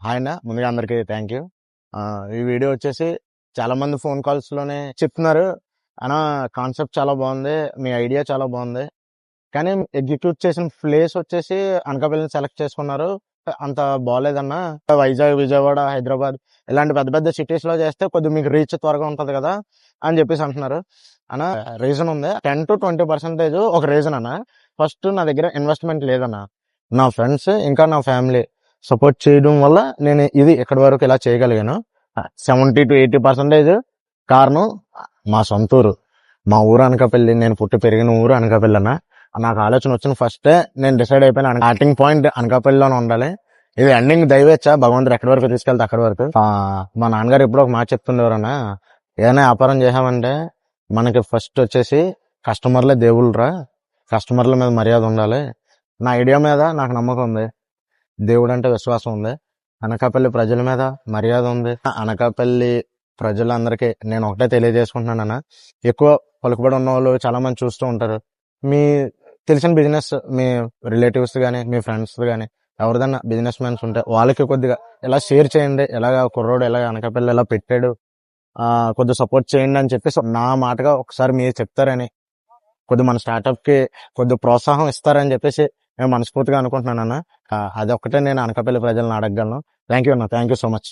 Hi అన్న, ముందుగా అందరికీ థ్యాంక్ యూ. ఈ వీడియో వచ్చేసి చాలా మంది ఫోన్ కాల్స్ లోనే చెప్తున్నారు, అన్న కాన్సెప్ట్ చాలా బాగుంది, మీ ఐడియా చాలా బాగుంది, కానీ ఎగ్జిక్యూట్ చేసిన ప్లేస్ వచ్చేసి అనకాపల్లిని సెలెక్ట్ చేసుకున్నారు, అంత బాగాలేదన్న. వైజాగ్, విజయవాడ, హైదరాబాద్ ఇలాంటి పెద్ద పెద్ద సిటీస్ లో చేస్తే కొద్దిగా మీకు రీచ్ త్వరగా ఉంటది కదా అని చెప్పేసి అంటున్నారు. అన్న రీజన్ ఉంది, 10-20% ఒక రీజన్ అన్న. ఫస్ట్, నా దగ్గర ఇన్వెస్ట్మెంట్ లేదన్న. నా ఫ్రెండ్స్ ఇంకా నా ఫ్యామిలీ సపోర్ట్ చేయడం వల్ల నేను ఇది ఎక్కడి వరకు ఇలా చేయగలిగాను. 70-80% కారణం మా సొంత ఊరు, మా ఊరు అనకాపల్లి. నేను పుట్టి పెరిగిన ఊరు అనకాపల్లి అన్న. నాకు ఆలోచన వచ్చిన ఫస్టే నేను డిసైడ్ అయిపోయిన స్టార్టింగ్ పాయింట్ అనకాపల్లిలోనే ఉండాలి. ఇది ఎండింగ్ దైవేచ్ఛ, భగవంతుడు ఎక్కడి వరకు తీసుకెళ్తే అక్కడి వరకు. మా నాన్నగారు ఎప్పుడో ఒక మాట చెప్తుండేవారన్నా, ఏదైనా వ్యాపారం చేసామంటే మనకి ఫస్ట్ వచ్చేసి కస్టమర్లే దేవుళ్ళరా, కస్టమర్ల మీద మర్యాద ఉండాలి. నా ఐడియా మీద నాకు నమ్మకం ఉంది, దేవుడు అంటే విశ్వాసం ఉంది, అనకాపల్లి ప్రజల మీద మర్యాద ఉంది. అనకాపల్లి ప్రజలందరికీ నేను ఒకటే తెలియజేసుకుంటున్నానన్న, ఎక్కువ పలుకుబడి ఉన్న వాళ్ళు చాలా మంది చూస్తూ ఉంటారు. మీ తెలిసిన బిజినెస్, మీ రిలేటివ్స్ కానీ మీ ఫ్రెండ్స్ కానీ ఎవరిదన్నా బిజినెస్ మ్యాన్స్ ఉంటే వాళ్ళకి కొద్దిగా ఇలా షేర్ చేయండి, ఎలాగ కుర్రోడు ఎలాగ అనకాపల్లి ఎలా పెట్టాడు, కొద్దిగా సపోర్ట్ చేయండి అని చెప్పేసి నా మాటగా ఒకసారి మీరు చెప్తారని, కొద్ది మన స్టార్ట్అప్ కి కొద్ది ప్రోత్సాహం ఇస్తారని చెప్పేసి నేను మనస్ఫూర్తిగా అనుకుంటున్నాను అన్న. అది ఒక్కటే నేను అనకాపల్లి ప్రజలను అడగగలను. థ్యాంక్ యూ అన్న, థ్యాంక్ యూ సో మచ్.